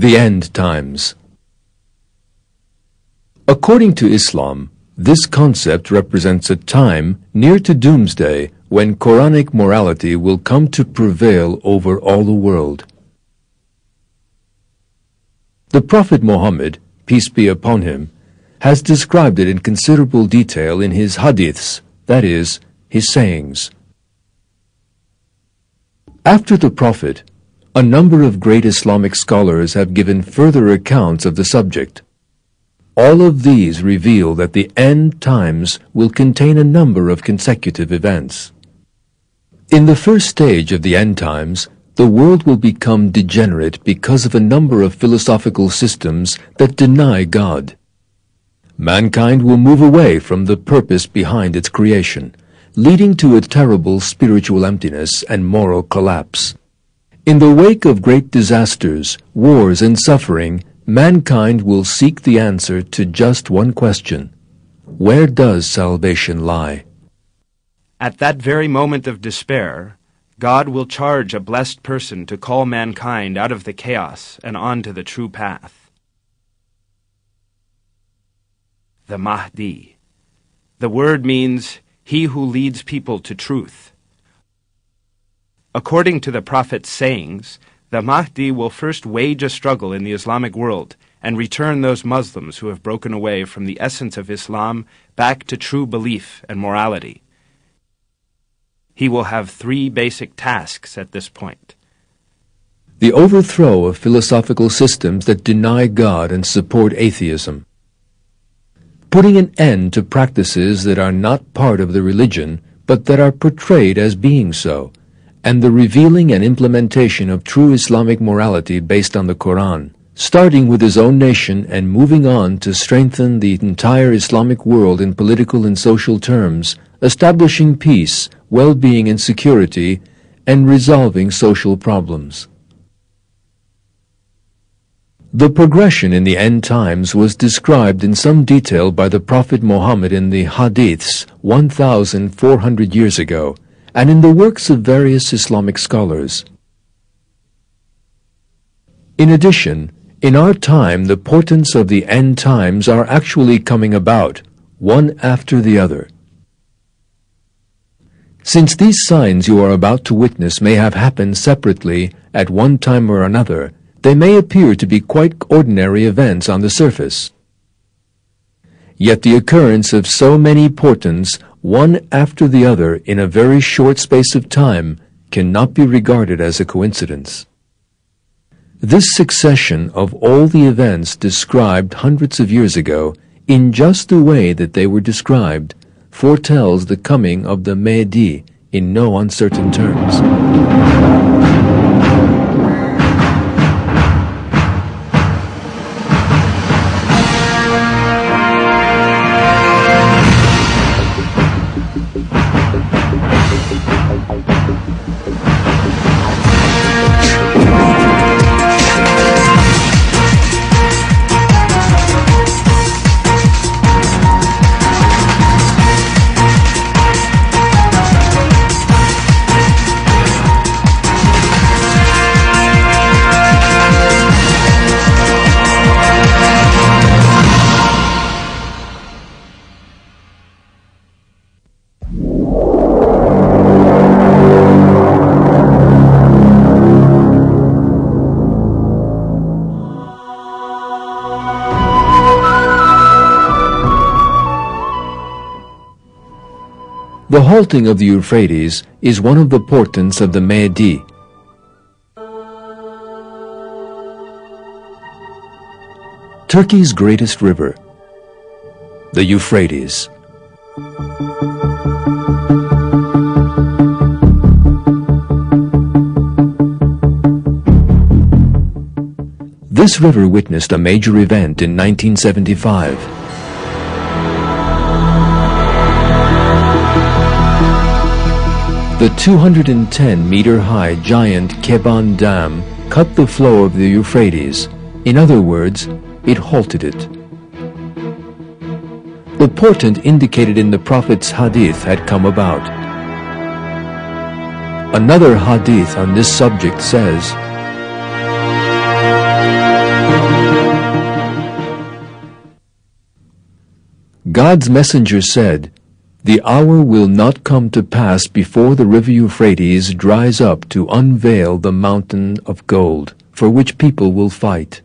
The End Times. According to Islam, this concept represents a time near to doomsday when Quranic morality will come to prevail over all the world. The Prophet Muhammad, peace be upon him, has described it in considerable detail in his hadiths, that is, his sayings. After the Prophet, a number of great Islamic scholars have given further accounts of the subject. All of these reveal that the end times will contain a number of consecutive events. In the first stage of the end times, the world will become degenerate because of a number of philosophical systems that deny God. Mankind will move away from the purpose behind its creation, leading to a terrible spiritual emptiness and moral collapse. In the wake of great disasters, wars, and suffering, mankind will seek the answer to just one question: where does salvation lie? At that very moment of despair, God will charge a blessed person to call mankind out of the chaos and onto the true path. The Mahdi. The word means he who leads people to truth. According to the Prophet's sayings, the Mahdi will first wage a struggle in the Islamic world and return those Muslims who have broken away from the essence of Islam back to true belief and morality. He will have three basic tasks at this point. The overthrow of philosophical systems that deny God and support atheism. Putting an end to practices that are not part of the religion, but that are portrayed as being so, and the revealing and implementation of true Islamic morality based on the Quran, starting with his own nation and moving on to strengthen the entire Islamic world in political and social terms, establishing peace, well-being and security, and resolving social problems. The progression in the end times was described in some detail by the Prophet Muhammad in the Hadiths 1,400 years ago, and in the works of various Islamic scholars. In addition, in our time the portents of the end times are actually coming about, one after the other. Since these signs you are about to witness may have happened separately at one time or another, they may appear to be quite ordinary events on the surface. Yet the occurrence of so many portents, one after the other in a very short space of time, cannot be regarded as a coincidence. This succession of all the events described hundreds of years ago, in just the way that they were described, foretells the coming of the Mahdi in no uncertain terms. The halting of the Euphrates is one of the portents of the Mahdi. Turkey's greatest river, the Euphrates. This river witnessed a major event in 1975. The 210-meter-high giant Keban Dam cut the flow of the Euphrates. In other words, it halted it. The portent indicated in the Prophet's hadith had come about. Another hadith on this subject says, God's messenger said, "The hour will not come to pass before the river Euphrates dries up to unveil the mountain of gold, for which people will fight.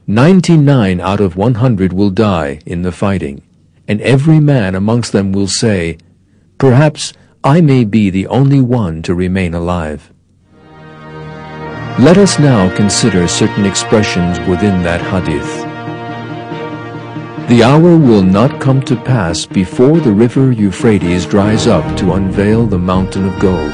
99 out of 100 will die in the fighting, and every man amongst them will say, 'Perhaps I may be the only one to remain alive.'" Let us now consider certain expressions within that hadith. The hour will not come to pass before the river Euphrates dries up to unveil the mountain of gold.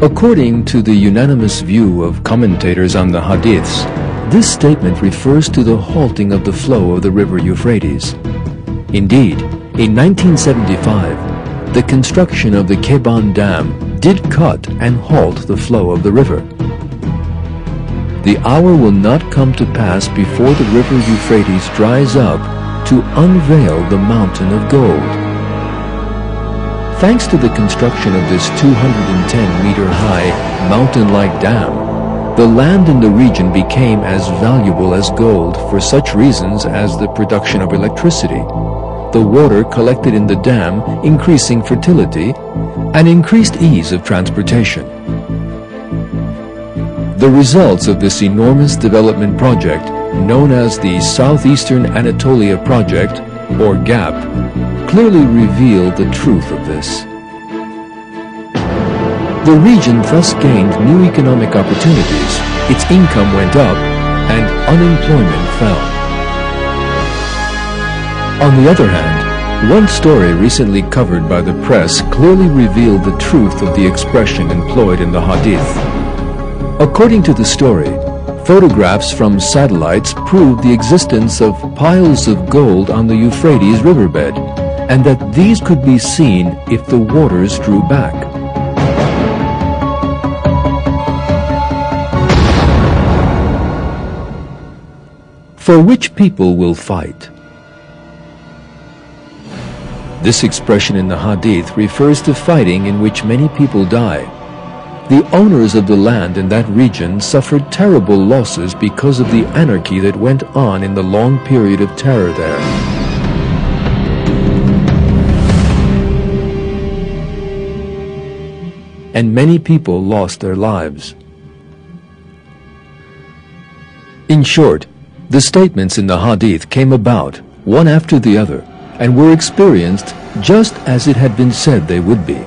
According to the unanimous view of commentators on the hadiths, this statement refers to the halting of the flow of the river Euphrates. Indeed, in 1975, the construction of the Keban Dam did cut and halt the flow of the river. The hour will not come to pass before the river Euphrates dries up to unveil the mountain of gold. Thanks to the construction of this 210-meter-high mountain-like dam, the land in the region became as valuable as gold for such reasons as the production of electricity, the water collected in the dam increasing fertility, and increased ease of transportation. The results of this enormous development project, known as the Southeastern Anatolia Project, or GAP, clearly reveal the truth of this. The region thus gained new economic opportunities, its income went up, and unemployment fell. On the other hand, one story recently covered by the press clearly revealed the truth of the expression employed in the hadith. According to the story, photographs from satellites proved the existence of piles of gold on the Euphrates riverbed, and that these could be seen if the waters drew back. For which people will fight? This expression in the hadith refers to fighting in which many people die. The owners of the land in that region suffered terrible losses because of the anarchy that went on in the long period of terror there. And many people lost their lives. In short, the statements in the hadith came about, one after the other, and were experienced just as it had been said they would be.